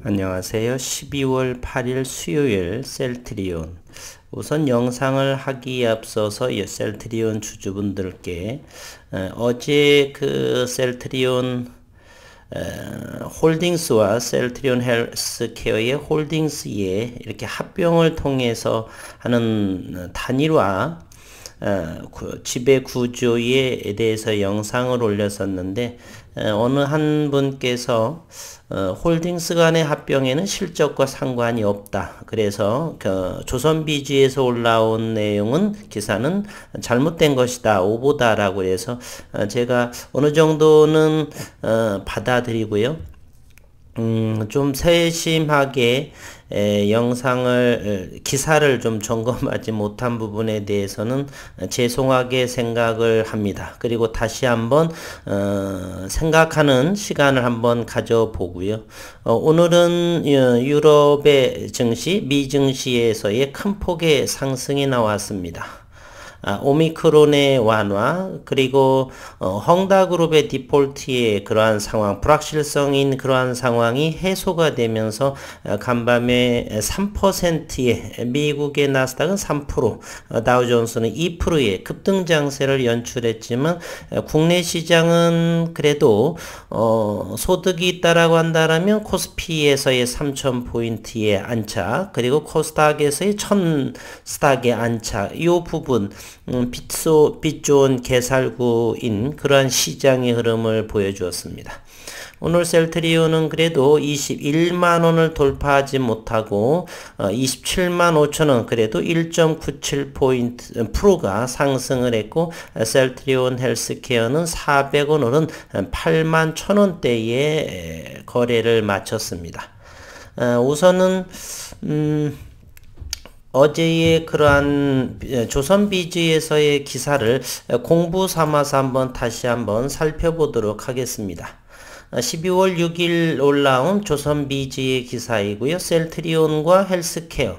안녕하세요. 12월 8일 수요일 셀트리온. 우선 영상을 하기에 앞서서 셀트리온 주주분들께 어제 그 셀트리온 홀딩스와 셀트리온 헬스케어의 홀딩스에 이렇게 합병을 통해서 하는 단일화 지배 구조에 대해서 영상을 올렸었는데 어느 한 분께서 홀딩스 간의 합병에는 실적과 상관이 없다. 그래서 조선비주에서 올라온 내용은 기사는 잘못된 것이다. 오보다라고 해서 제가 어느 정도는 받아들이고요. 좀 세심하게 기사를 좀 점검하지 못한 부분에 대해서는 죄송하게 생각을 합니다. 그리고 다시 한번 생각하는 시간을 한번 가져보고요. 오늘은 유럽의 증시, 미 증시에서의 큰 폭의 상승이 나왔습니다. 오미크론의 완화, 그리고 헝다그룹의 디폴트의 그러한 상황, 불확실성인 그러한 상황이 해소가 되면서 간밤에 3%의 미국의 나스닥은 3%, 다우존스는 2%의 급등 장세를 연출했지만 국내 시장은 그래도 소득이 있다라고 한다면 코스피에서의 3,000포인트의 안착, 그리고 코스닥에서의 1,000스닥의 안착, 이 부분 빛 좋은 개살구인 그러한 시장의 흐름을 보여주었습니다. 오늘 셀트리온은 그래도 21만원을 돌파하지 못하고 27만 5천원, 그래도 1.97%가 상승을 했고, 셀트리온 헬스케어는 400원 오른 8만 1,000원대에 거래를 마쳤습니다. 우선은 어제의 그러한 조선비주에서의 기사를 공부 삼아서 다시 한번 살펴보도록 하겠습니다. 12월 6일 올라온 조선비주의 기사이고요. 셀트리온과 헬스케어,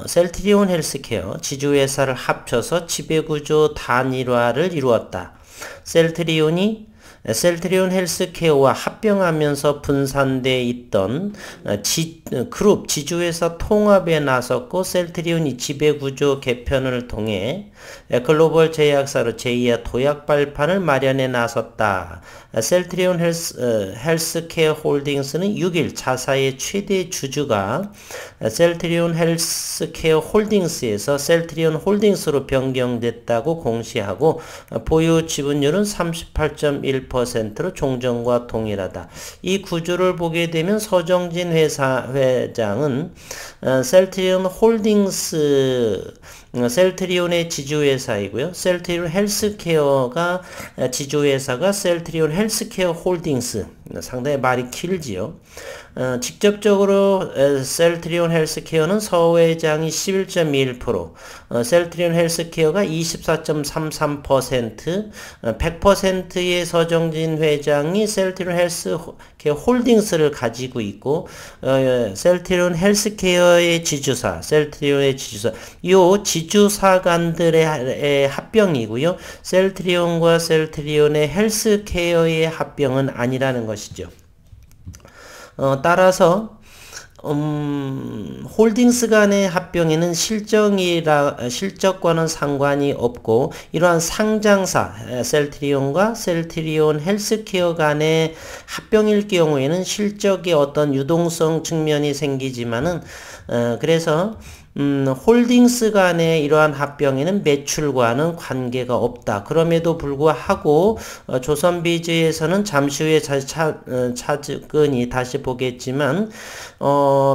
셀트리온 헬스케어 지주회사를 합쳐서 지배구조 단일화를 이루었다. 셀트리온 헬스케어와 합병하면서 분산되어 있던 그룹 지주회사 통합에 나섰고, 셀트리온이 지배구조 개편을 통해 글로벌 제약사로 제2의 도약 발판을 마련해 나섰다. 셀트리온 헬스케어 홀딩스는 6일 자사의 최대 주주가 셀트리온 헬스케어 홀딩스에서 셀트리온 홀딩스로 변경됐다고 공시하고, 보유 지분율은 38.1%로 종전과 동일하다. 이 구조를 보게 되면 서정진 회장은 셀트리온 홀딩스, 셀트리온의 지주회사이고요. 셀트리온 헬스케어가 지주회사가 셀트리온 헬스케어 홀딩스, 상당히 말이 길지요. 직접적으로 셀트리온 헬스케어는 서 회장이 11.21%, 셀트리온 헬스케어가 24.33%, 100%의 서정진 회장이 셀트리온 헬스케어 홀딩스를 가지고 있고, 셀트리온 헬스케어의 지주사, 이 지주사 간들의 합병이고요. 셀트리온과 셀트리온의 헬스케어의 합병은 아니라는 것이죠. 따라서 홀딩스 간의 합병에는 실적과는 상관이 없고, 이러한 상장사 셀트리온과 셀트리온 헬스케어 간의 합병일 경우에는 실적의 어떤 유동성 측면이 생기지만은 그래서 홀딩스 간의 이러한 합병에는 매출과는 관계가 없다. 그럼에도 불구하고 조선비주에서는 잠시 후에 차근히 다시 보겠지만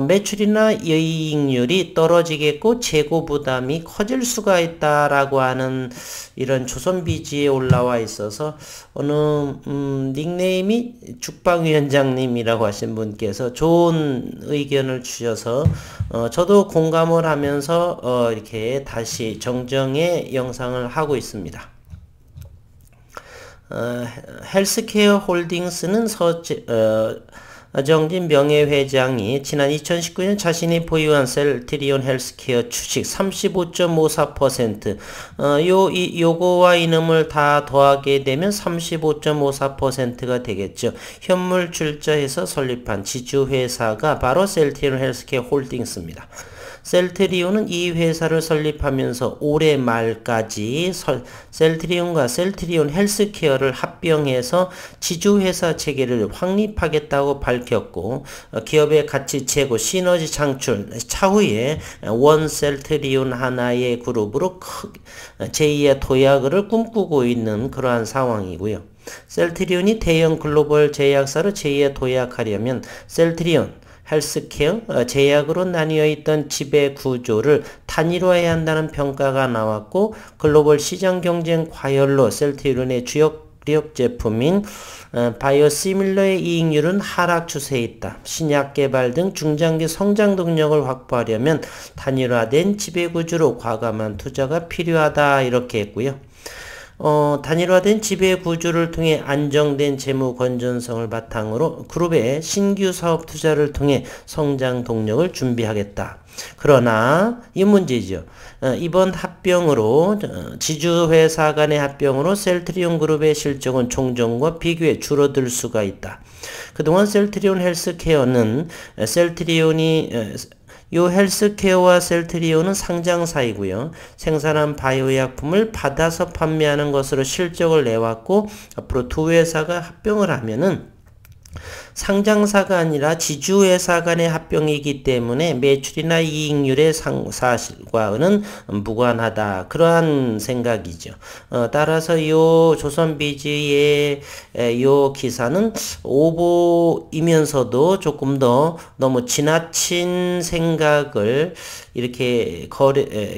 매출이나 이익률이 떨어지겠고 재고 부담이 커질 수가 있다라고 하는 이런 조선비주에 올라와 있어서 어느 닉네임이 죽방위원장님이라고 하신 분께서 좋은 의견을 주셔서 저도 공감을 하면서 이렇게 다시 정정의 영상을 하고 있습니다. 헬스케어 홀딩스는 정진 명예회장이 지난 2019년 자신이 보유한 셀트리온 헬스케어 주식 35.54%, 요거와 이놈을 다 더하게 되면 35.54%가 되겠죠. 현물 출자해서 설립한 지주회사가 바로 셀트리온 헬스케어 홀딩스입니다. 셀트리온은 이 회사를 설립하면서 올해 말까지 셀트리온과 셀트리온 헬스케어를 합병해서 지주회사 체계를 확립하겠다고 밝혔고, 기업의 가치 제고, 시너지 창출, 차후에 원 셀트리온 하나의 그룹으로 제2의 도약을 꿈꾸고 있는 그러한 상황이고요. 셀트리온이 대형 글로벌 제약사로 제2의 도약하려면 셀트리온 헬스케어, 제약으로 나뉘어 있던 지배 구조를 단일화해야 한다는 평가가 나왔고, 글로벌 시장 경쟁 과열로 셀트리온의 주력 제품인 바이오시밀러의 이익률은 하락 추세에 있다. 신약 개발 등 중장기 성장 동력을 확보하려면 단일화된 지배 구조로 과감한 투자가 필요하다, 이렇게 했고요. 단일화된 지배 구조를 통해 안정된 재무 건전성을 바탕으로 그룹의 신규 사업 투자를 통해 성장 동력을 준비하겠다. 그러나 이 문제죠. 이번 합병으로 지주회사 간의 합병으로 셀트리온 그룹의 실적은 종전과 비교해 줄어들 수가 있다. 그동안 셀트리온 헬스케어는 요 헬스케어와 셀트리온은 상장사이고요. 생산한 바이오약품을 받아서 판매하는 것으로 실적을 내왔고, 앞으로 두 회사가 합병을 하면은 상장사가 아니라 지주회사 간의 합병이기 때문에 매출이나 이익률의 사실과는 무관하다. 그러한 생각이죠. 따라서 요 조선비즈의 요 기사는 오보이면서도 조금 더 너무 지나친 생각을 이렇게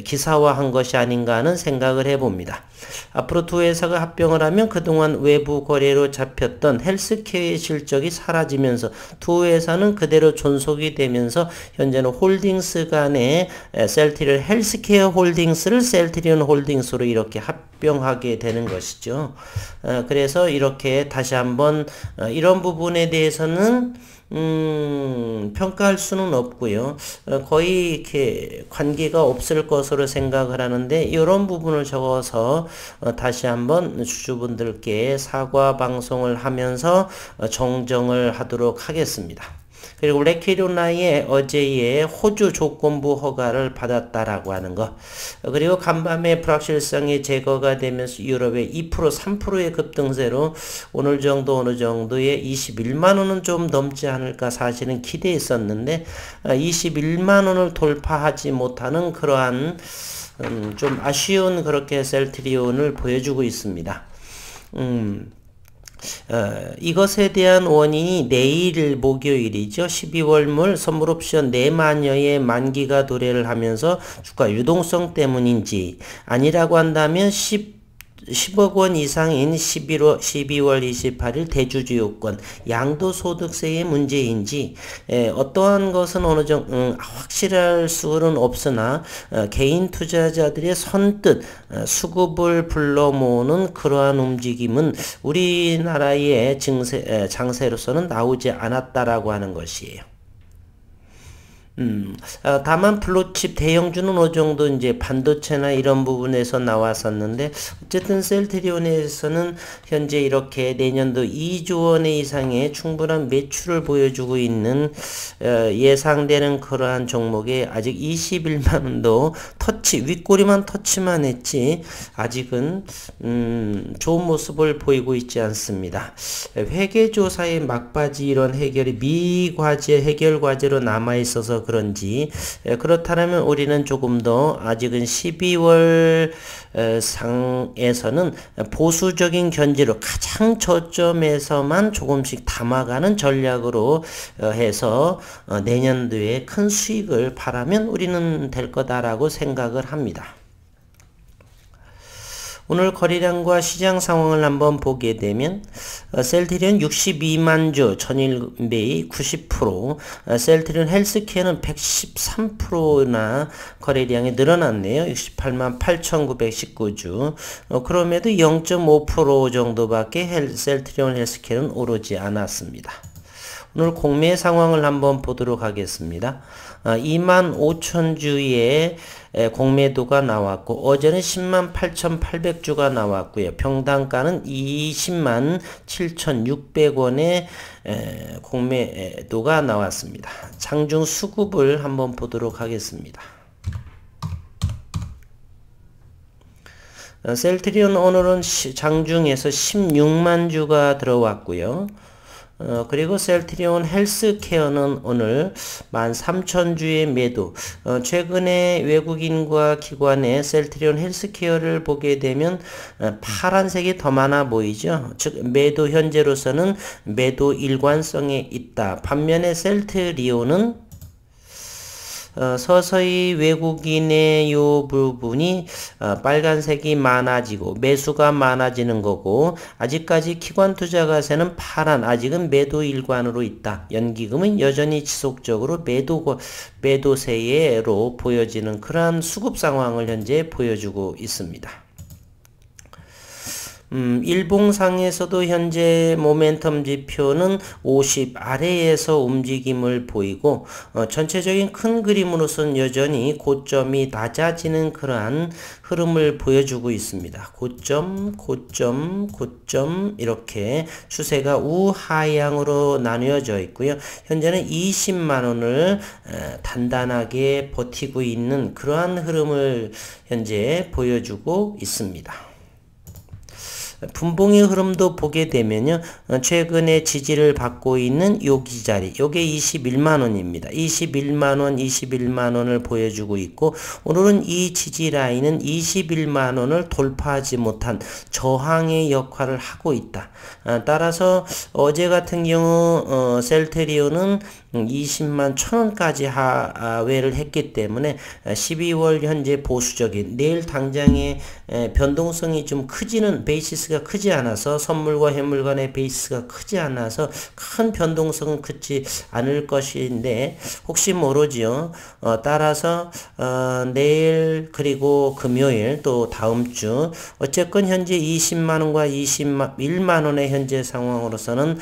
기사화한 것이 아닌가 하는 생각을 해봅니다. 앞으로 두 회사가 합병을 하면 그동안 외부 거래로 잡혔던 헬스케어의 실적이 사라지면서 두 회사는 그대로 존속이 되면서 현재는 홀딩스 간에 셀트리온 헬스케어 홀딩스를 셀트리온 홀딩스로 이렇게 합병하게 되는 것이죠. 그래서 이렇게 다시 한번 이런 부분에 대해서는 평가할 수는 없고요. 거의 이렇게 관계가 없을 것으로 생각을 하는데, 이런 부분을 적어서 다시 한번 주주분들께 사과 방송을 하면서 정정을 하도록 하겠습니다. 그리고 레키로나의 어제의 호주 조건부 허가를 받았다라고 하는 것, 그리고 간밤에 불확실성이 제거가 되면서 유럽의 2% 3%의 급등세로 오늘 정도 어느 정도의 21만원은 좀 넘지 않을까 사실은 기대했었는데 21만원을 돌파하지 못하는 그러한 좀 아쉬운 그렇게 셀트리온을 보여주고 있습니다. 이것에 대한 원인이 내일 목요일이죠. 12월물 선물옵션 4만여의 만기가 도래를 하면서 주가 유동성 때문인지, 아니라고 한다면 10억 원 이상인 12월 28일 대주주 요건 양도소득세의 문제인지, 어떠한 것은 어느 정도 확실할 수는 없으나 개인 투자자들의 선뜻 수급을 불러 모으는 그러한 움직임은 우리나라의 장세로서는 나오지 않았다라고 하는 것이에요. 다만 블루칩 대형주는 어느 정도 이제 반도체나 이런 부분에서 나왔었는데, 어쨌든 셀트리온에서는 현재 이렇게 내년도 2조 원의 이상의 충분한 매출을 보여주고 있는 예상되는 그러한 종목에 아직 21만원도 윗꼬리만 터치만 했지 아직은 좋은 모습을 보이고 있지 않습니다. 회계조사의 막바지 이런 해결이 미과제 해결 과제로 남아있어서 그런지, 그렇다면 우리는 조금 더 아직은 12월 상에서는 보수적인 견지로 가장 저점에서만 조금씩 담아가는 전략으로 해서 내년도에 큰 수익을 바라면 우리는 될 거다라고 생각을 합니다. 오늘 거래량과 시장 상황을 한번 보게 되면 셀트리온 62만 주 전일 매입 90%, 셀트리온 헬스케어는 113%나 거래량이 늘어났네요. 68만 8,919주. 그럼에도 0.5% 정도밖에 셀트리온 헬스케어는 오르지 않았습니다. 오늘 공매 상황을 한번 보도록 하겠습니다. 25,000주의 공매도가 나왔고 어제는 108,800주가 나왔고요. 평당가는 207,600원의 공매도가 나왔습니다. 장중 수급을 한번 보도록 하겠습니다. 셀트리온 오늘은 장중에서 16만 주가 들어왔고요. 그리고 셀트리온 헬스케어는 오늘 13,000주의 매도. 최근에 외국인과 기관의 셀트리온 헬스케어를 보게 되면 파란색이 더 많아 보이죠. 즉 매도 현재로서는 매도 일관성에 있다. 반면에 셀트리온은 서서히 외국인의 요 부분이 빨간색이 많아지고 매수가 많아지는 거고 아직까지 기관 투자가세는 파란 아직은 매도 일관으로 있다. 연기금은 여전히 지속적으로 매도세로 보여지는 그러한 수급 상황을 현재 보여주고 있습니다. 일봉상에서도 현재 모멘텀 지표는 50 아래에서 움직임을 보이고 전체적인 큰 그림으로서는 여전히 고점이 낮아지는 그러한 흐름을 보여주고 있습니다. 고점 이렇게 추세가 우하향으로 나뉘어져 있고요. 현재는 20만원을 단단하게 버티고 있는 그러한 흐름을 현재 보여주고 있습니다. 분봉의 흐름도 보게 되면요. 최근에 지지를 받고 있는 여기 자리, 요게 21만원입니다. 21만원을 보여주고 있고 오늘은 이 지지 라인은 21만원을 돌파하지 못한 저항의 역할을 하고 있다. 따라서 어제 같은 경우 셀트리온은 20만 1,000원까지 하회를 했기 때문에 12월 현재 보수적인 내일 당장의 변동성이 좀 크지는 베이시스가 크지 않아서 선물과 현물 간의 베이시스가 크지 않아서 큰 변동성은 크지 않을 것인데 혹시 모르지요. 따라서 내일 그리고 금요일 또 다음주 어쨌건 현재 20만원과 21만원의 현재 상황으로서는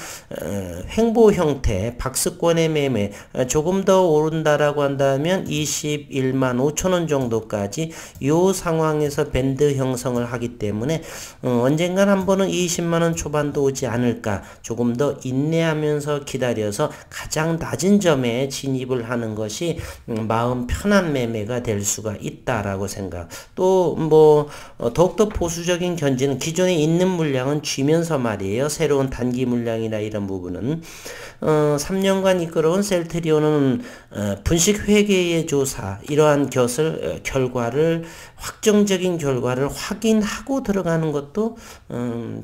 횡보 형태 박스권의 매매 조금 더 오른다라고 한다면 21만 5천원 정도까지 이 상황에서 밴드 형성을 하기 때문에 언젠간 한 번은 20만원 초반도 오지 않을까. 조금 더 인내하면서 기다려서 가장 낮은 점에 진입을 하는 것이 마음 편한 매매가 될 수가 있다라고 생각. 또 뭐 더욱더 보수적인 견지는 기존에 있는 물량은 쥐면서 말이에요. 새로운 단기 물량이나 이런 부분은 3년간 이끌어온 셀트리온은 분식 회계의 조사 이러한 결과를 확정적인 결과를 확인하고 들어가는 것도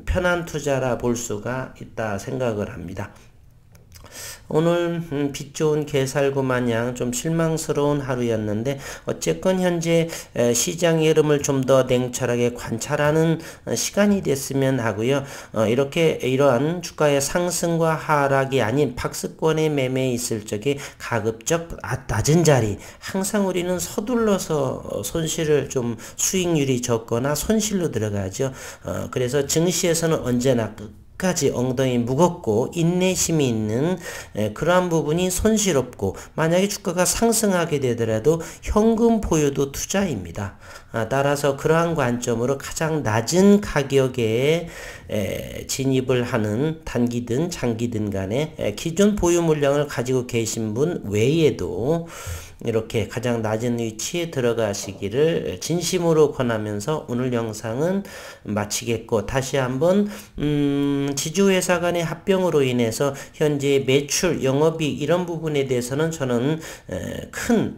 편한 투자라 볼 수가 있다 생각을 합니다. 오늘 빛 좋은 개살구 마냥 좀 실망스러운 하루였는데 어쨌건 현재 시장의 흐름을 좀 더 냉철하게 관찰하는 시간이 됐으면 하고요. 이러한 주가의 상승과 하락이 아닌 박스권의 매매에 있을 적에 가급적 낮은 자리 항상 우리는 서둘러서 손실을 좀 수익률이 적거나 손실로 들어가죠. 그래서 증시에서는 언제나 까지 엉덩이 무겁고 인내심이 있는 그러한 부분이 손실 없고 만약에 주가가 상승하게 되더라도 현금 보유도 투자입니다. 따라서 그러한 관점으로 가장 낮은 가격에 진입을 하는 단기든 장기든 간에 기존 보유 물량을 가지고 계신 분 외에도 이렇게 가장 낮은 위치에 들어가시기를 진심으로 권하면서 오늘 영상은 마치겠고 다시 한번 지주회사 간의 합병으로 인해서 현재 매출, 영업이익 이런 부분에 대해서는 저는 큰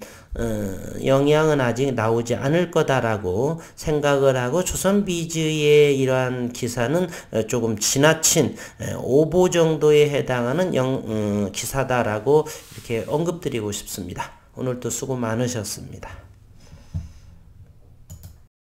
영향은 아직 나오지 않을 거다라고 생각을 하고 조선비즈의 이러한 기사는 조금 지나친 오보 정도에 해당하는 기사다라고 이렇게 언급드리고 싶습니다. 오늘도 수고 많으셨습니다.